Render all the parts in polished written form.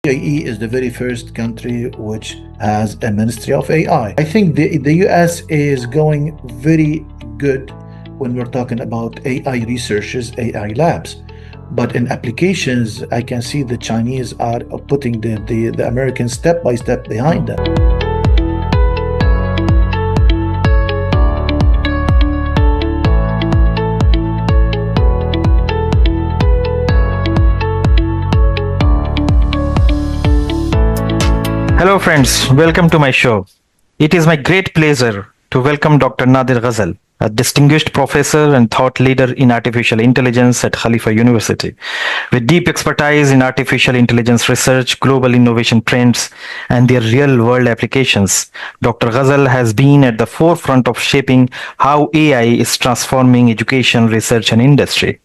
UAE is the very first country which has a ministry of AI. I think the US is going very good when we're talking about AI researchers, AI labs. But in applications, I can see the Chinese are putting the Americans step by step behind them. Hello friends, welcome to my show. It is my great pleasure to welcome Dr. Nadir Ghazal, a distinguished professor and thought leader in artificial intelligence at Khalifa University. With deep expertise in artificial intelligence research, global innovation trends, and their real-world applications, Dr. Ghazal has been at the forefront of shaping how AI is transforming education, research, and industry.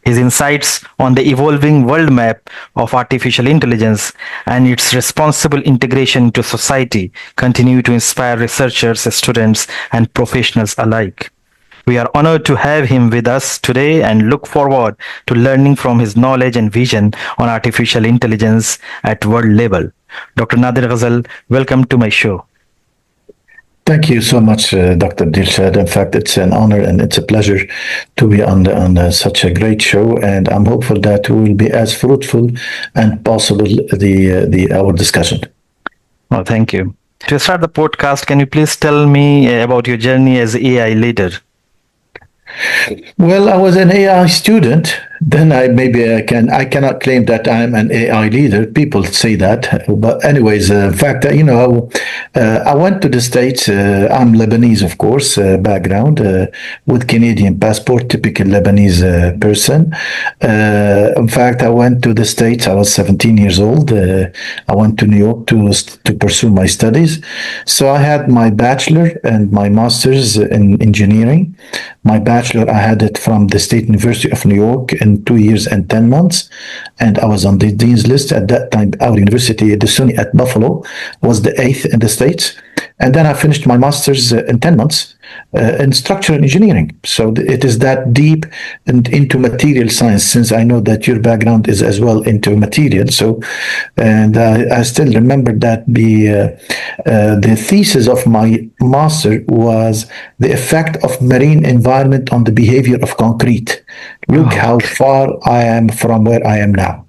His insights on the evolving world map of artificial intelligence and its responsible integration into society continue to inspire researchers, students, and professionals alike. We are honored to have him with us today and look forward to learning from his knowledge and vision on artificial intelligence at world level. Dr. Nadir Ghazal, welcome to my show. Thank you so much, Dr. Dilshad. In fact, it's an honor and it's a pleasure to be on such a great show, and I'm hopeful that we will be as fruitful and possible our discussion. Oh, thank you. To start the podcast, can you please tell me about your journey as AI leader? Well, I was an AI student. Then I cannot claim that I'm an AI leader. People say that, but anyways, in fact, I went to the States. I'm Lebanese, of course, background with Canadian passport, typical Lebanese person. In fact, I went to the States. I was 17 years old. I went to New York to pursue my studies. So I had my bachelor and my master's in engineering. My bachelor, I had it from the State University of New York in 2 years and 10 months. And I was on the dean's list at that time. Our university, the SUNY at Buffalo, was the 8th in the States. And then I finished my master's in 10 months in structural engineering. So it is that deep and into material science, since I know that your background is as well into material. So, and I still remember that the thesis of my master was the effect of marine environment on the behavior of concrete. Look how far I am from where I am now.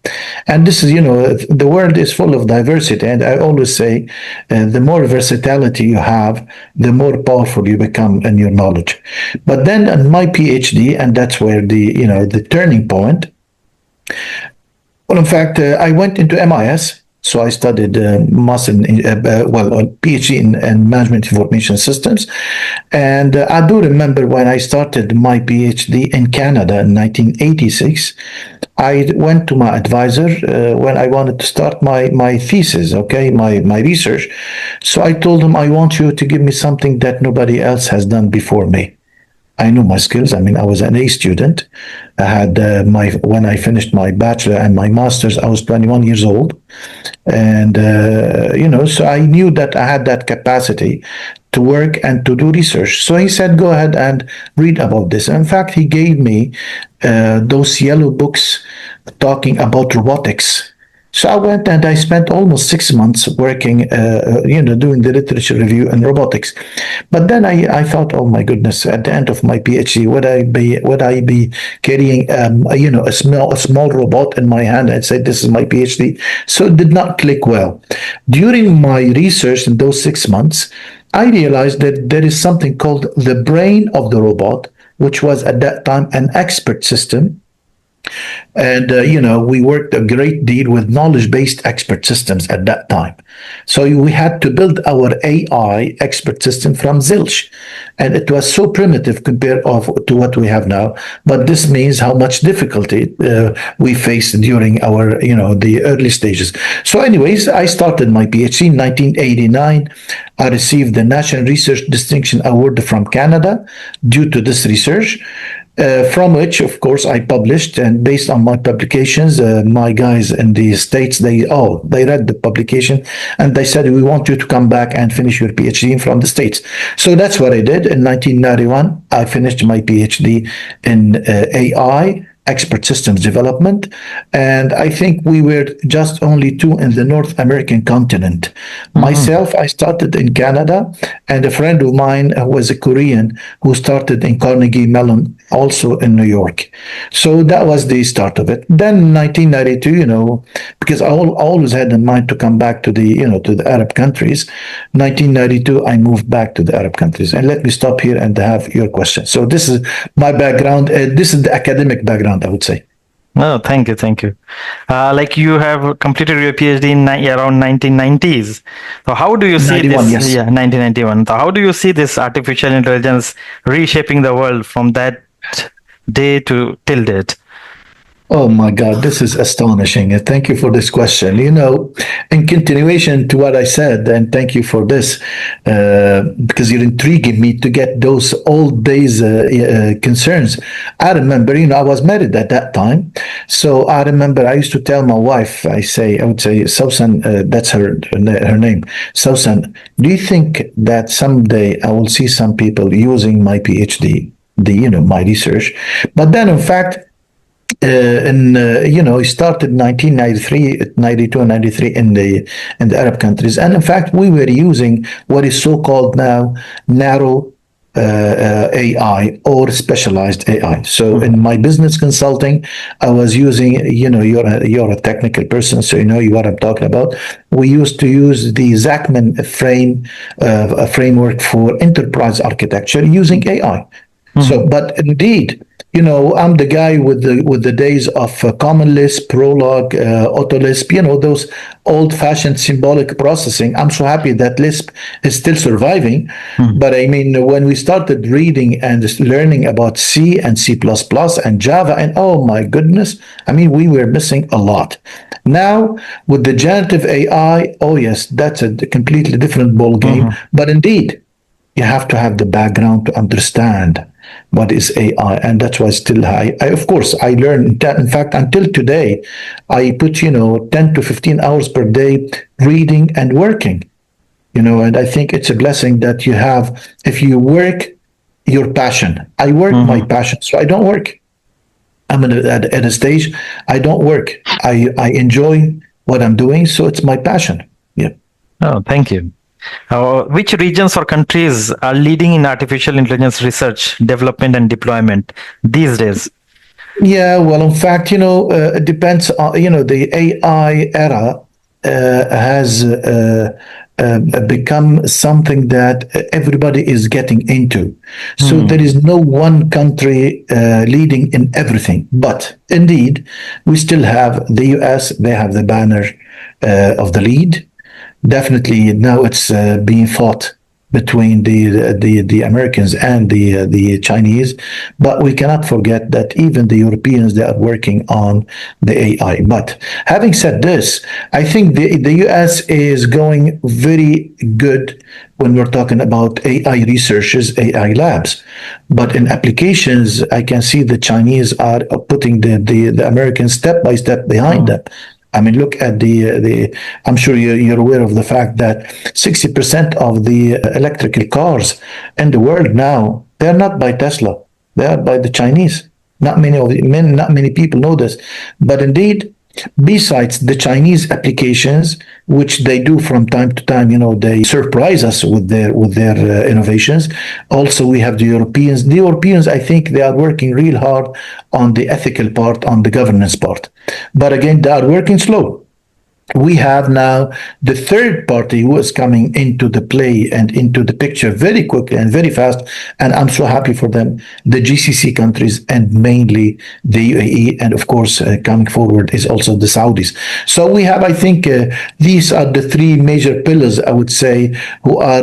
And this is, the world is full of diversity. And I always say, the more versatility you have, the more powerful you become in your knowledge. But then in my PhD, and that's where the turning point. Well, in fact, I went into MIS. So I studied PhD in Management Information Systems. And I do remember when I started my PhD in Canada in 1986, I went to my advisor when I wanted to start my thesis, my research. So I told him, I want you to give me something that nobody else has done before me. I knew my skills. I mean, I was an A student. I had when I finished my bachelor and my master's, I was 21 years old. And, so I knew that I had that capacity to work and to do research. So he said, go ahead and read about this. In fact, he gave me those yellow books talking about robotics. So I went and I spent almost 6 months working, doing the literature review in robotics. But then I thought, oh my goodness, at the end of my PhD, would I be carrying, a small robot in my hand and say, this is my PhD? So it did not click well. During my research in those 6 months, I realized that there is something called the brain of the robot, which was at that time an expert system. And, we worked a great deal with knowledge-based expert systems at that time. So we had to build our AI expert system from zilch. And it was so primitive compared to what we have now. But this means how much difficulty we faced during our, the early stages. So anyways, I started my PhD in 1989. I received the National Research Distinction Award from Canada due to this research. From which, of course, I published, and based on my publications, my guys in the States, they read the publication, and they said, we want you to come back and finish your PhD from the States. So that's what I did. In 1991, I finished my PhD in AI expert systems development. And I think we were just only two in the North American continent. Myself, I started in Canada, and a friend of mine was a Korean who started in Carnegie Mellon, also in New York. So that was the start of it. Then 1992, because I always had in mind to come back to the Arab countries. 1992, I moved back to the Arab countries. And let me stop here and have your question. So this is my background. This is the academic background, I would say. Oh, thank you, thank you. Like you have completed your PhD in around 1990s. So how do you see 91, this? yes. Yeah, 1991. So how do you see this artificial intelligence reshaping the world from that day to till date? Oh my God, this is astonishing. And thank you for this question. In continuation to what I said, and thank you for this, because you're intriguing me to get those old days concerns. I remember, I was married at that time. So I remember I used to tell my wife, I would say, Susan, that's her name. Susan, do you think that someday I will see some people using my PhD, my research? But then, in fact, it started 1993, 92, and 93 in the Arab countries, and in fact, we were using what is so-called now narrow AI or specialized AI. So in my business consulting, I was using, you're a technical person, so you know what I'm talking about. We used to use the Zachman framework for enterprise architecture using AI. So, but indeed, I'm the guy with the days of Common Lisp, Prolog, Autolisp, those old-fashioned symbolic processing. I'm so happy that Lisp is still surviving. But I mean, when we started reading and learning about C and C++ and Java, and oh my goodness, I mean, we were missing a lot. Now, with the generative AI, oh yes, that's a completely different ball game. But indeed, you have to have the background to understand what is AI, and that's why still of course, I learn that. In fact, until today, I put 10 to 15 hours per day reading and working. And I think it's a blessing that you have if you work your passion. I work my passion, so I don't work. I'm at a stage I don't work. I enjoy what I'm doing, so it's my passion. Yeah. Oh, thank you. Which regions or countries are leading in artificial intelligence research, development, and deployment these days? Yeah, well, in fact, it depends on, the AI era has become something that everybody is getting into. So there is no one country leading in everything. But indeed, we still have the US, they have the banner of the lead. Definitely now it's being fought between the Americans and the Chinese, but we cannot forget that even the Europeans, they are working on the AI. But having said this, I think the US is going very good when we're talking about AI researchers, AI labs. But in applications, I can see the Chinese are putting the Americans step by step behind them. I mean, look at I'm sure you're aware of the fact that 60% of the electrical cars in the world now, they're not by Tesla. They are by the Chinese. Not many people know this. But indeed, besides the Chinese applications, which they do from time to time, they surprise us with their innovations. Also, we have the Europeans. The Europeans, I think, they are working real hard on the ethical part, on the governance part. But again, they are working slow. We have now the third party who is coming into the play and into the picture very quickly and very fast. And I'm so happy for them. The GCC countries and mainly the UAE. And of course, coming forward is also the Saudis. So we have, I think, these are the three major pillars, I would say, who are,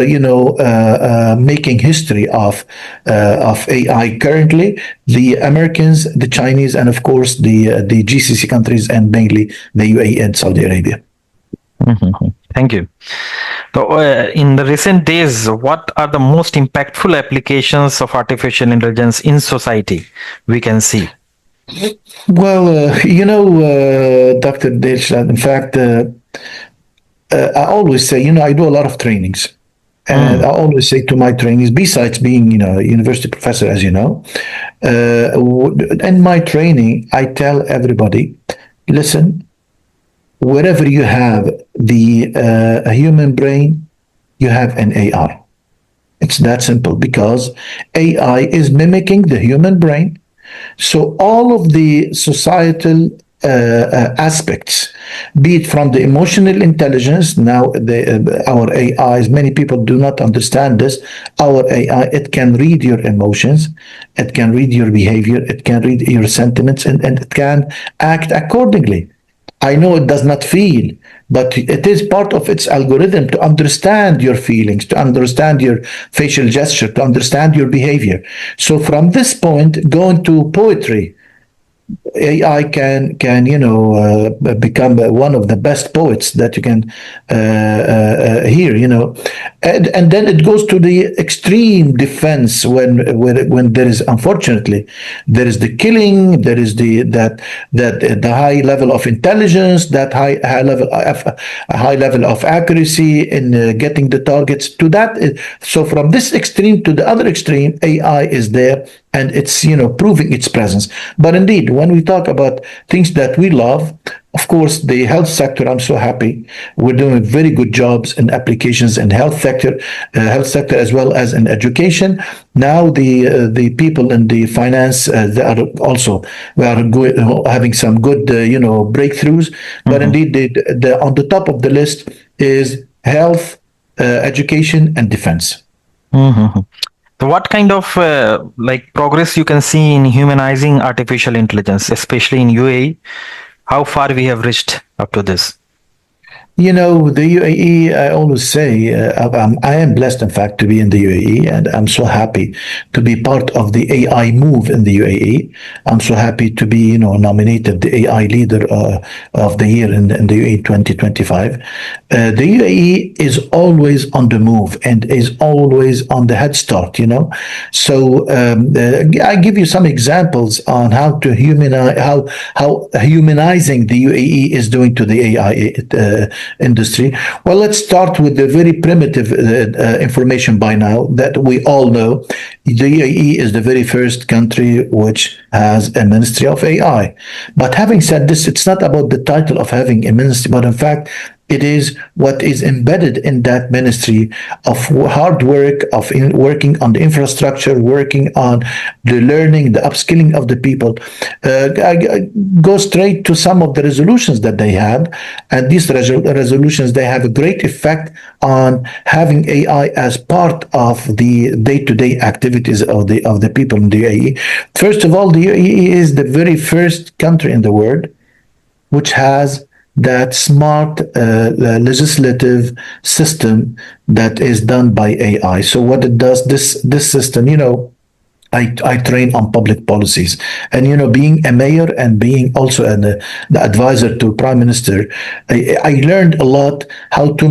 making history of AI currently. The Americans, the Chinese, and of course, the GCC countries and mainly the UAE and Saudi Arabia. Thank you. So, in the recent days, what are the most impactful applications of artificial intelligence in society we can see? Well, Dr. Delshad, in fact, I always say, I do a lot of trainings. And I always say to my trainees, besides being, a university professor, as you know, In my training, I tell everybody, listen, wherever you have the a human brain, you have an AI. It's that simple because AI is mimicking the human brain. So all of the societal aspects, be it from the emotional intelligence. Now, our AIs, many people do not understand this. Our AI, it can read your emotions, it can read your behavior, it can read your sentiments, and it can act accordingly. I know it does not feel, but it is part of its algorithm to understand your feelings, to understand your facial gesture, to understand your behavior. So from this point, going to poetry, AI can become one of the best poets that you can hear. And then it goes to the extreme defense when there is, unfortunately, there is the killing, there is the high level of intelligence, that high level of accuracy in getting the targets to that. So from this extreme to the other extreme, AI is there, and it's proving its presence. But indeed, when we talk about things that we love, of course, the health sector, I'm so happy we're doing very good jobs in applications in health sector as well as in education. Now the people in the finance, they are also, we are having some good breakthroughs. But indeed, the on the top of the list is health, education, and defense. Mhm. So what kind of progress you can see in humanizing artificial intelligence, especially in UAE? How far we have reached up to this? The UAE, I always say, I am blessed, in fact, to be in the UAE, and I'm so happy to be part of the AI move in the UAE. I'm so happy to be, nominated the AI leader of the year in the UAE 2025. The UAE is always on the move and is always on the head start. So I give you some examples on how to humanize, how humanizing the UAE is doing to the AI industry. Well, let's start with the very primitive information by now that we all know. The UAE is the very first country which has a ministry of AI. But having said this, it's not about the title of having a ministry, but in fact, it is what is embedded in that ministry of hard work, of working on the infrastructure, working on the learning, the upskilling of the people. I go straight to some of the resolutions that they have, and these resolutions, they have a great effect on having AI as part of the day-to-day activities of the people in the UAE. First of all, the UAE is the very first country in the world which has that smart legislative system that is done by AI. So what it does, this system, I train on public policies, and being a mayor and being also the advisor to Prime Minister, I learned a lot how to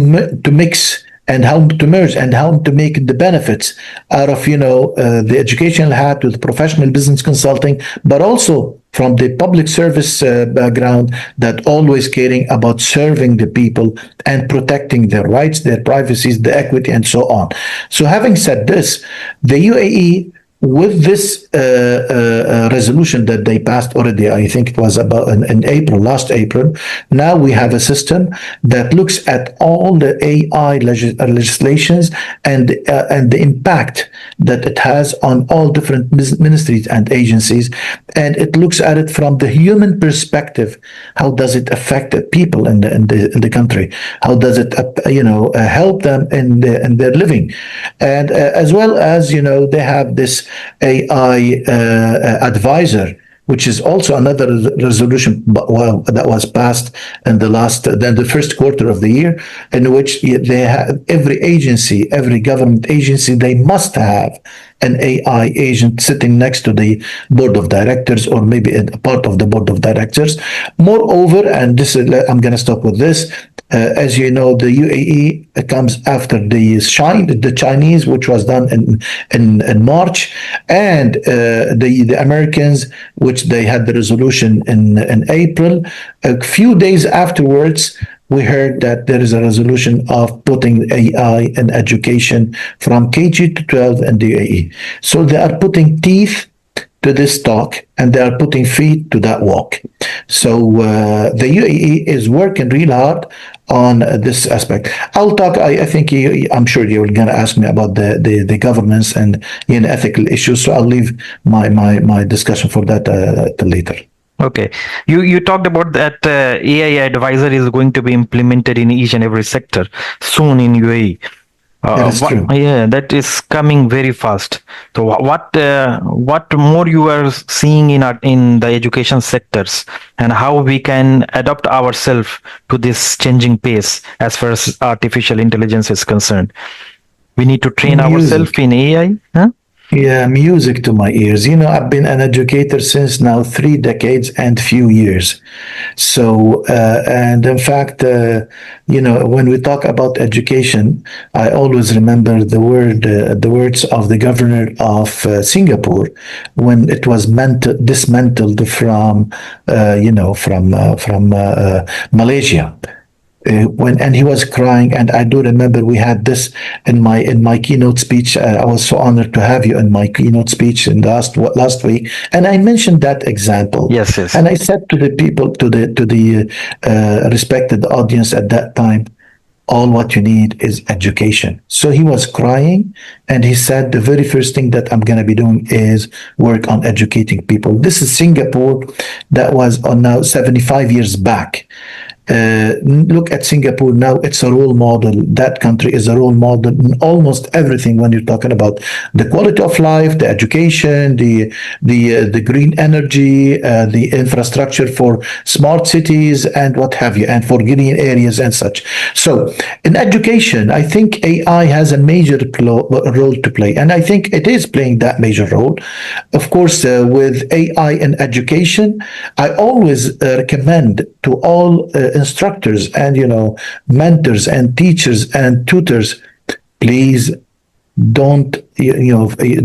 mix and how to merge and how to make the benefits out of the educational hat with professional business consulting, but also from the public service background, that always caring about serving the people and protecting their rights, their privacies, the equity, and so on. So having said this, the UAE, with this resolution that they passed already, I think it was about in April, last April. Now we have a system that looks at all the AI legislations and the impact that it has on all different ministries and agencies, and it looks at it from the human perspective. How does it affect the people in the country? How does it help them in their living? And as well as they have this AI advisor, which is also another resolution, that was passed in the first quarter of the year, in which they have every government agency, they must have an AI agent sitting next to the board of directors, or maybe a part of the board of directors. Moreover, and this is, I'm going to stop with this. As you know, the UAE comes after the Chinese, which was done in March, and the Americans, which they had the resolution in April. A few days afterwards, we heard that there is a resolution of putting AI in education from KG to 12 in the UAE. So they are putting teeth to this talk, and they are putting feet to that walk. So the UAE is working real hard on this aspect. I'll talk. I think I'm sure you're going to ask me about the governance and ethical issues. So I'll leave my discussion for that till later. Okay, you talked about that AI advisor is going to be implemented in each and every sector soon in UAE. That is true. Yeah, that is coming very fast. So what more you are seeing in the education sectors, and how we can adapt ourselves to this changing pace as far as artificial intelligence is concerned? We need to train ourselves in AI. Huh? Yeah, music to my ears. I've been an educator since now 3 decades and few years. So, and in fact, when we talk about education, I always remember the words of the governor of Singapore when it was dismantled from Malaysia. And he was crying, and I do remember we had this in my keynote speech. I was so honored to have you in my keynote speech in last week, and I mentioned that example. Yes, yes. And I said to the people, to the respected audience at that time, all what you need is education. So he was crying, and he said, the very first thing that I'm going to be doing is work on educating people. This is Singapore, that was on now 75 years back. Look at Singapore now. It's a role model. That country is a role model in almost everything when you're talking about the quality of life, the education, the green energy, the infrastructure for smart cities, and what have you, and for green areas and such. So in education, I think AI has a major role to play, and I think it is playing that major role. Of course, with AI in education, I always recommend to all instructors and mentors and teachers and tutors, please don't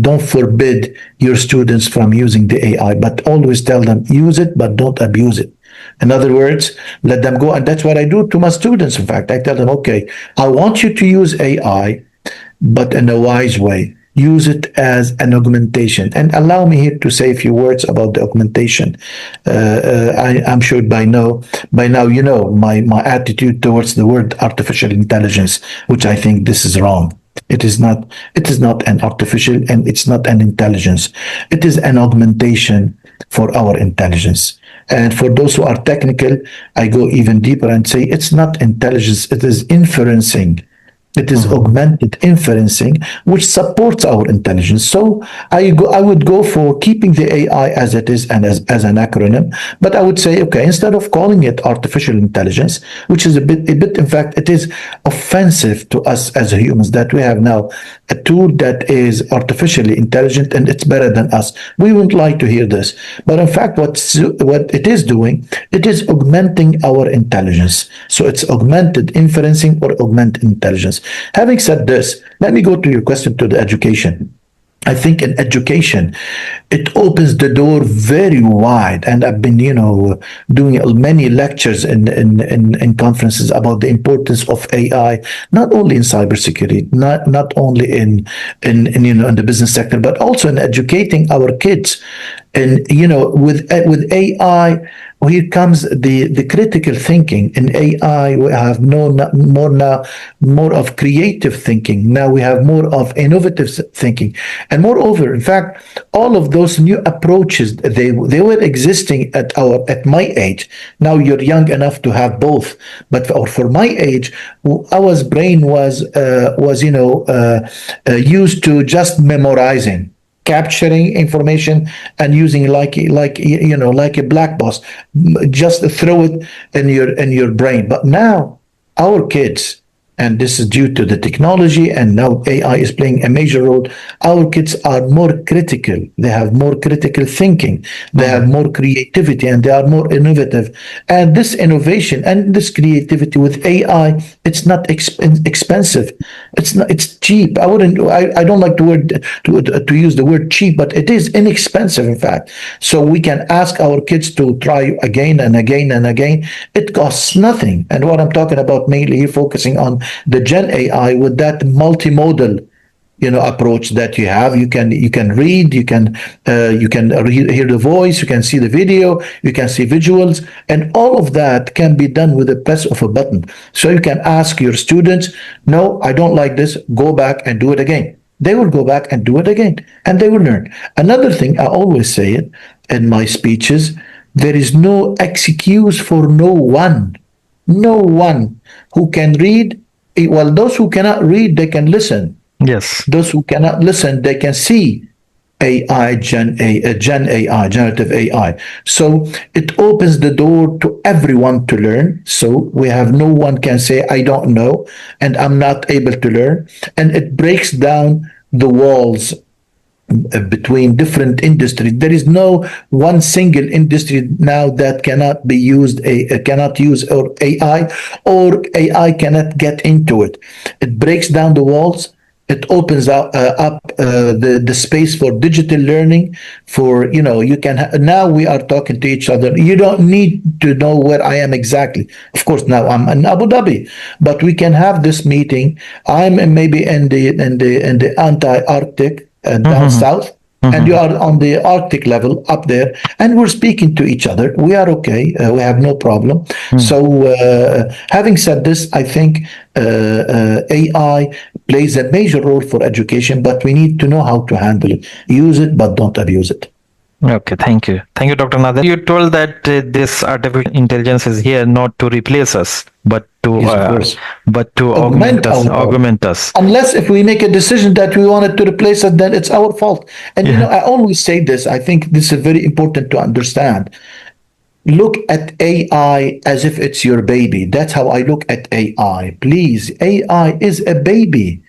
don't forbid your students from using the AI, but always tell them use it, but don't abuse it. In other words, let them go. And that's what I do to my students. In fact, I tell them, okay, I want you to use AI, but in a wise way. Use it as an augmentation. And allow me here to say a few words about the augmentation. I'm sure by now my attitude towards the word artificial intelligence, which I think this is wrong. It is not an artificial, and it's not an intelligence. It is an augmentation for our intelligence. And for those who are technical, I go even deeper and say it's not intelligence, it is inferencing. It is augmented inferencing, which supports our intelligence. So I would go for keeping the AI as it is and as an acronym. But I would say, okay, instead of calling it artificial intelligence, which is a bit, in fact, it is offensive to us as humans that we have now a tool that is artificially intelligent and it's better than us. We wouldn't like to hear this. But in fact, what it is doing, it is augmenting our intelligence. So it's augmented inferencing or augmented intelligence. Having said this, let me go to your question to the education. I think in education, it opens the door very wide, and I've been, doing many lectures in conferences about the importance of AI, not only in cybersecurity, not only in the business sector, but also in educating our kids. And with AI, here comes the critical thinking. In AI, we have more of creative thinking. Now we have more of innovative thinking, and moreover, in fact, all of those new approaches they were existing at my age. Now you're young enough to have both, but for my age, our brain was used to just memorizing, capturing information and using like a black box, just throw it in your brain. But now our kids, and this is due to the technology, and now AI is playing a major role. Our kids are more critical. They have more critical thinking. They have more creativity, and they are more innovative. And this innovation and this creativity with AI, it's not expensive. It's cheap. I don't like to use the word cheap, but it is inexpensive, in fact. So we can ask our kids to try again and again and again. It costs nothing. And what I'm talking about mainly here, focusing on the Gen AI with that multimodal approach that you have. You can read, hear the voice, you can see the video, you can see visuals, and all of that can be done with a press of a button. So you can ask your students, no, I don't like this, go back and do it again. They will go back and do it again, and they will learn. Another thing, I always say it in my speeches, there is no excuse for no one. No one who can read. Well, those who cannot read, they can listen. Yes. Those who cannot listen, they can see AI, Gen AI, generative AI. So it opens the door to everyone to learn. So we have no one can say, I don't know, and I'm not able to learn. And it breaks down the walls between different industries. There is no one single industry now that cannot be used, cannot use AI, or AI cannot get into it. It breaks down the walls. It opens up the space for digital learning. For you can now we are talking to each other. You don't need to know where I am exactly. Of course, now I'm in Abu Dhabi, but we can have this meeting. I'm maybe in the Antarctic down south, and you are on the Arctic level up there, and we're speaking to each other. We are okay. We have no problem. So, having said this, I think AI plays a major role for education, but we need to know how to handle it. Use it, but don't abuse it. Okay, thank you. Thank you, Dr. Nader. You told that this artificial intelligence is here not to replace us, but to Yes, augment us. Augment us. Unless if we make a decision that we wanted to replace it, then it's our fault. And I always say this. I think this is very important to understand. Look at AI as if it's your baby. That's how I look at AI. Please, AI is a baby.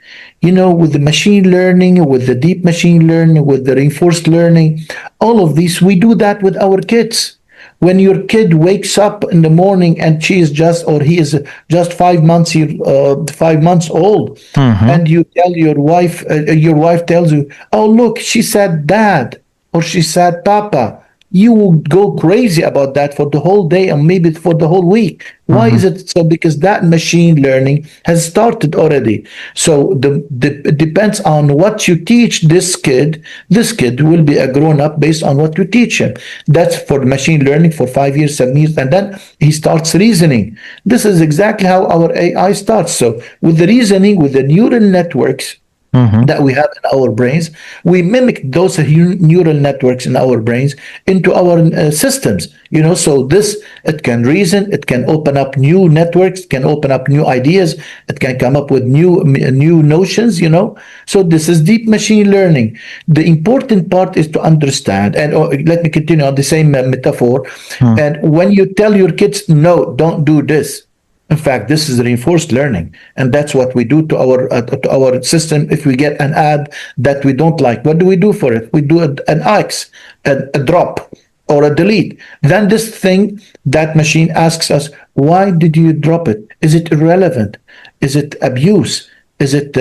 With the machine learning, with the deep machine learning, with the reinforced learning, all of these, we do that with our kids. When your kid wakes up in the morning and he is just 5 months, 5 months old, and you tell your wife tells you, oh, look, she said dad, or she said papa. You will go crazy about that for the whole day and maybe for the whole week. Why is it so? Because that machine learning has started already. So it depends on what you teach this kid. This kid will be a grown up based on what you teach him. That's for machine learning for 5 years, 7 years, and then he starts reasoning. This is exactly how our AI starts. So with the reasoning, with the neural networks, that we have in our brains, we mimic those neural networks in our brains into our systems. So it can reason, it can open up new networks, can open up new ideas, it can come up with new notions. So this is deep machine learning. The important part is to understand, and let me continue on the same metaphor. And when you tell your kids, no, don't do this. In fact, this is reinforced learning, and that's what we do to our system. If we get an ad that we don't like, what do we do for it? We do an X, a drop, or a delete. Then that machine asks us, why did you drop it? Is it irrelevant? Is it abuse? Is it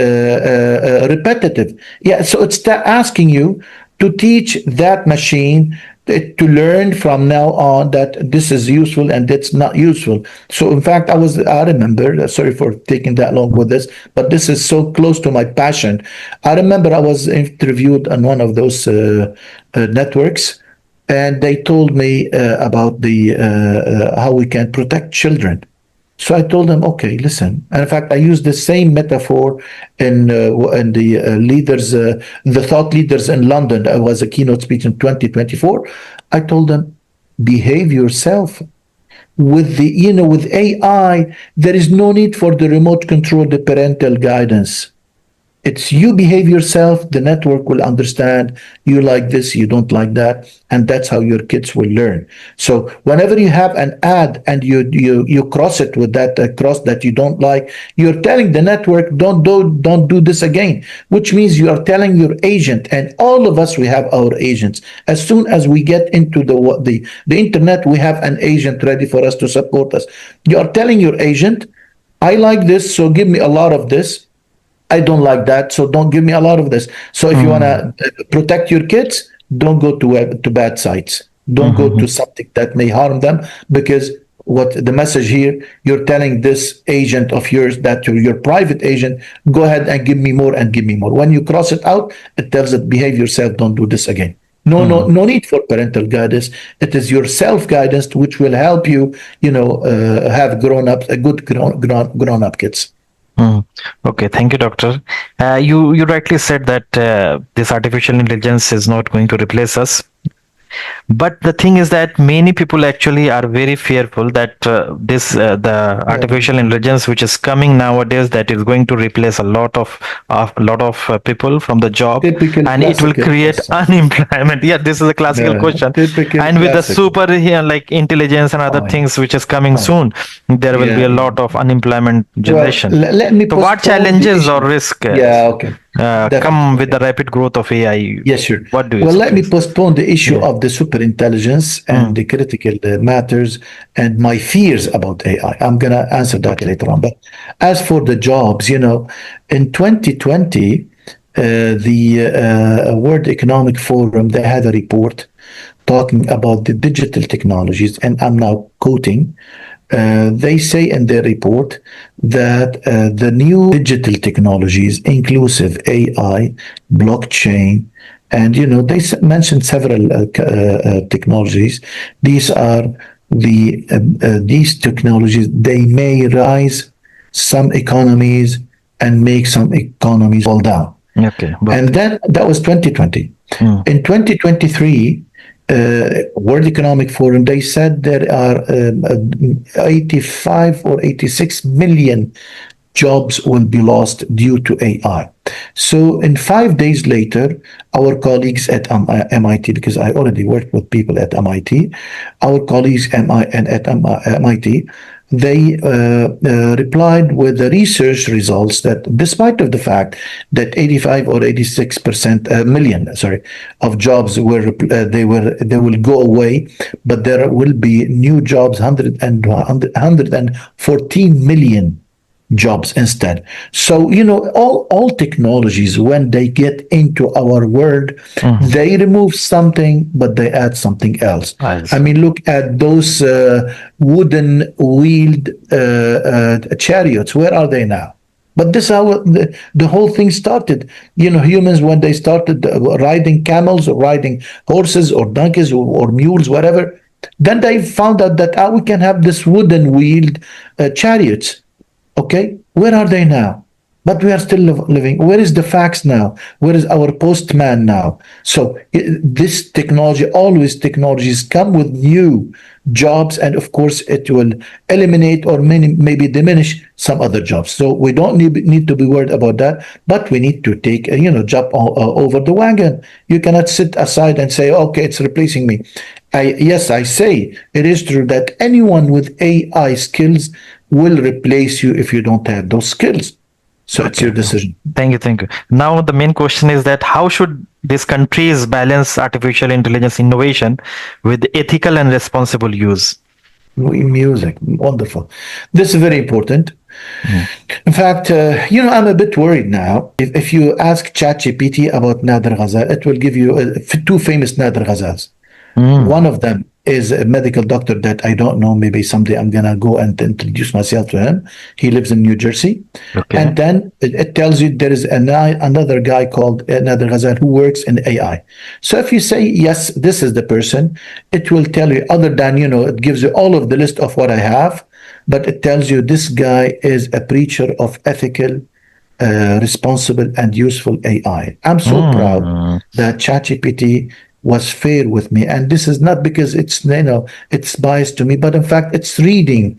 repetitive? Yeah, so it's asking you to teach that machine to learn from now on that this is useful and that's not useful. So in fact, I remember, sorry for taking that long with this, but this is so close to my passion. I remember I was interviewed on one of those networks, and they told me about how we can protect children. So I told them, okay, listen. And in fact, I used the same metaphor in the thought leaders in London. I was a keynote speaker in 2024. I told them, behave yourself. With AI, there is no need for the remote control, the parental guidance. It's you behave yourself, the network will understand you like this, you don't like that, and that's how your kids will learn. So whenever you have an ad and you cross it with that cross that you don't like, you're telling the network, don't do this again, which means you are telling your agent, and all of us, we have our agents. As soon as we get into the internet, we have an agent ready for us to support us. You are telling your agent, I like this, so give me a lot of this. I don't like that, so don't give me a lot of this. So if you want to protect your kids, don't go to bad sites. Don't go to something that may harm them, because what the message here, you're telling this agent of yours that your private agent, go ahead and give me more and give me more. When you cross it out, it tells it, behave yourself, don't do this again. No need for parental guidance. It is your self guidance which will help you, have good grown up kids. Okay, thank you, doctor. You rightly said that this artificial intelligence is not going to replace us. But the thing is that many people actually are very fearful that the artificial intelligence which is coming nowadays, that is going to replace a lot of people from the job, Typical and it will classical create question. unemployment. Yeah, this is a classical question. Typical And with the classical. super like intelligence and other Fine. things which is coming soon, there will be a lot of unemployment generation. Well, let me So what postpone the challenges issue. or risk Okay. come Definitely. with the rapid growth of AI? Yes, sure. What do you Well, let me suggest? postpone the issue of the super intelligence and the critical matters and my fears about AI. I'm going to answer that later on. But as for the jobs, in 2020, the World Economic Forum, they had a report talking about the digital technologies, and I'm now quoting. They say in their report that the new digital technologies, inclusive AI, blockchain, and they mentioned several technologies. These are these technologies. They may rise some economies and make some economies fall down. Okay, And then that was 2020. In 2023, World Economic Forum, they said there are 85 or 86 million jobs will be lost due to AI. So, in 5 days later, our colleagues at MIT, because I already worked with people at MIT, our colleagues at MIT, they replied with the research results that despite of the fact that 85 or 86% million of jobs they will go away, but there will be new jobs, 114 million jobs instead. So all technologies, when they get into our world, they remove something but they add something else. I mean, look at those wooden wheeled chariots. Where are they now? But this is how the whole thing started. Humans, when they started riding camels or riding horses or donkeys or mules, whatever, then they found out that we can have this wooden wheeled chariots. Okay, where are they now? But we are still living. Where is the fax now? Where is our postman now? So this technologies come with new jobs, and of course it will eliminate or maybe diminish some other jobs. So we don't need to be worried about that, but we need to take jump over the wagon. You cannot sit aside and say, okay, it's replacing me. I say it is true that anyone with AI skills will replace you if you don't have those skills. So it's your decision. Thank you. Now the main question is that how should these countries balance artificial intelligence innovation with ethical and responsible use? Music, wonderful. This is very important. In fact, I'm a bit worried now. If you ask ChatGPT about Nader Ghazal, it will give you two famous Nader Ghazals. One of them is a medical doctor that I don't know. Maybe someday I'm going to go and introduce myself to him. He lives in New Jersey. Okay. And then it tells you there is another guy called Nader Ghazal who works in AI. So if you say, yes, this is the person, it will tell you, other than, it gives you all of the list of what I have, but it tells you this guy is a preacher of ethical, responsible, and useful AI. I'm so proud that ChatGPT was fair with me, and this is not because it's biased to me, but in fact it's reading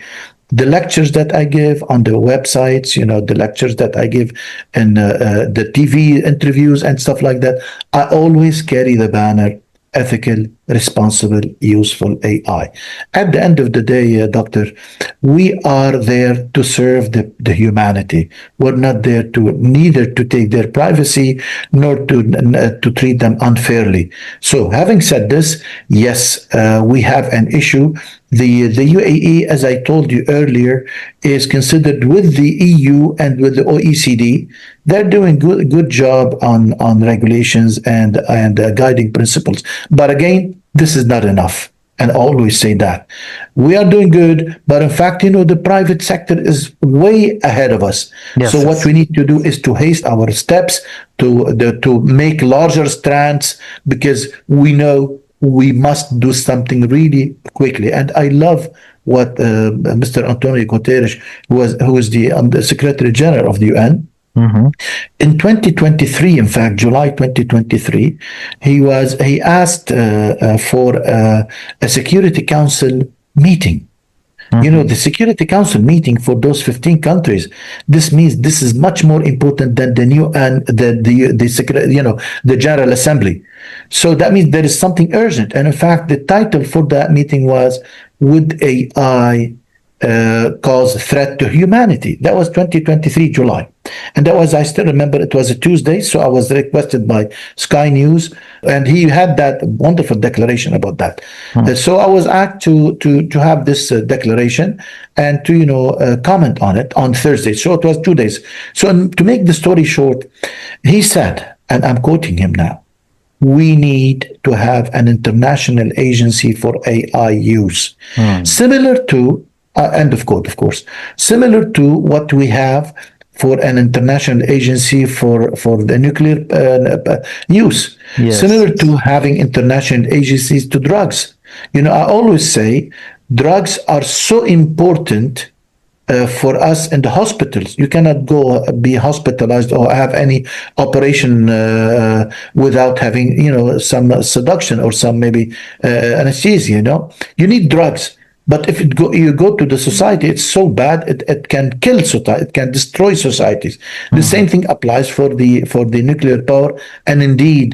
the lectures that I give on the websites, the lectures that I give in the TV interviews and stuff like that. I always carry the banner ethical, responsible, useful AI. At the end of the day, Doctor, we are there to serve the humanity. We're not there neither to take their privacy nor to treat them unfairly. So, having said this, yes, we have an issue. The UAE, as I told you earlier, is considered with the EU and with the OECD. They're doing good job on regulations and guiding principles. But again, this is not enough. and I always say that. We are doing good, but in fact, the private sector is way ahead of us. Yes, So what yes. we need to do is to haste our steps to make larger strands, because we know we must do something really quickly. And I love what Mr. Antonio Guterres, who is the Secretary General of the UN, Mm-hmm. in 2023, in fact, July 2023, he asked for a Security Council meeting. The Security Council meeting for those 15 countries. This means this is much more important than the new and the General Assembly. So that means there is something urgent. And in fact, the title for that meeting was "Would AI cause threat to humanity?" That was 2023 July, and that was, I still remember, it was a Tuesday, so I was requested by Sky News, and he had that wonderful declaration about that. So I was asked to have this declaration and to comment on it on Thursday. So it was 2 days. So to make the story short, he said, and I'm quoting him now, "We need to have an international agency for AI use, similar to end of quote, of course, similar to what we have for an international agency for the nuclear use, Yes. similar to having international agencies to drugs." I always say drugs are so important for us in the hospitals. You cannot go be hospitalized or have any operation without having, some seduction or some maybe anesthesia. You need drugs. But if you go to the society, it's so bad it can kill society, it can destroy societies. The same thing applies for the nuclear power, and indeed,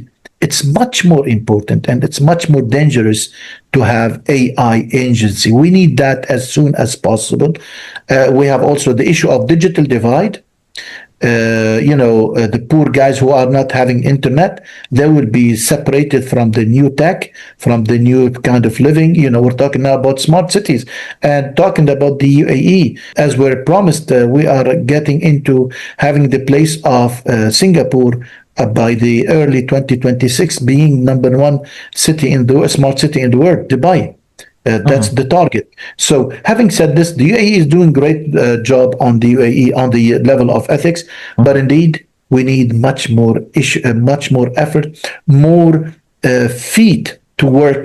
it's much more important and it's much more dangerous to have AI agency. We need that as soon as possible. We have also the issue of digital divide. The poor guys who are not having internet, they will be separated from the new tech, from the new kind of living. We're talking now about smart cities and talking about the UAE. As we're promised, we are getting into having the place of Singapore by the early 2026 being number one city in the smart city in the world, Dubai. That's the target. So, having said this, the UAE is doing great job on the UAE on the level of ethics, but indeed we need much more effort, more feet to work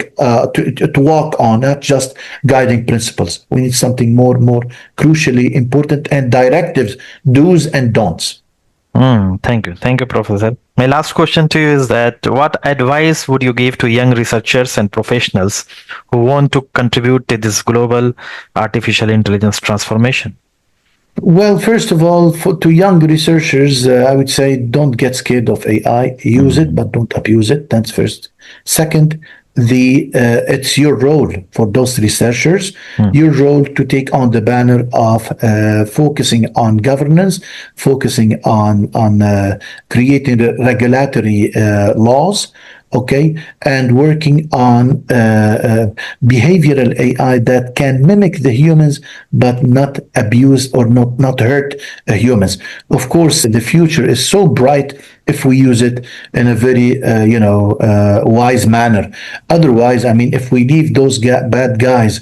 to walk on, not just guiding principles. We need something more crucially important, and directives, do's and don'ts. Thank you, Professor. My last question to you is that what advice would you give to young researchers and professionals who want to contribute to this global artificial intelligence transformation? Well, first of all, to young researchers, I would say don't get scared of AI. Use it, but don't abuse it. That's first. Second, it's your role for those researchers, your role to take on the banner of focusing on governance, focusing on creating the regulatory laws, okay, and working on behavioral AI that can mimic the humans but not abuse or not hurt humans. Of course, the future is so bright if we use it in a very wise manner. Otherwise, I mean, if we leave those bad guys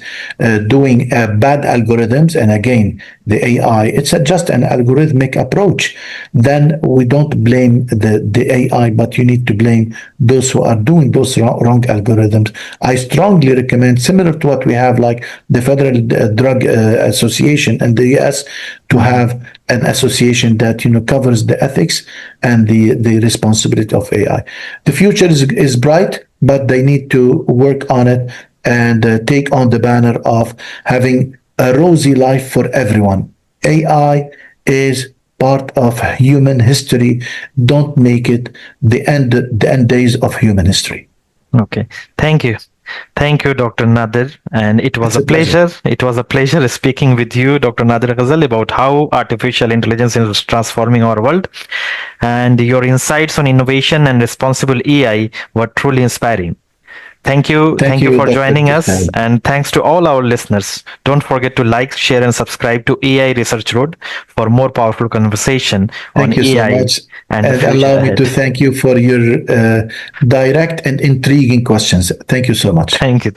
doing bad algorithms, and again, the AI, it's just an algorithmic approach, then we don't blame the AI, but you need to blame those who are doing those wrong algorithms. I strongly recommend, similar to what we have, like the Federal Drug Association in the US, to have an association that covers the ethics and the responsibility of AI. The future is bright, but they need to work on it and take on the banner of having a rosy life for everyone. AI is part of human history. Don't make it the end days of human history. Okay. Thank you. Thank you, Dr. Nadir. And it was a pleasure. It was a pleasure speaking with you, Dr. Nadir Ghazal, about how artificial intelligence is transforming our world. And your insights on innovation and responsible AI were truly inspiring. Thank you for joining us, and thanks to all our listeners. Don't forget to like, share, and subscribe to AI Research Road for more powerful conversation on AI. So much. And allow me to thank you for your direct and intriguing questions. Thank you so much. Thank you.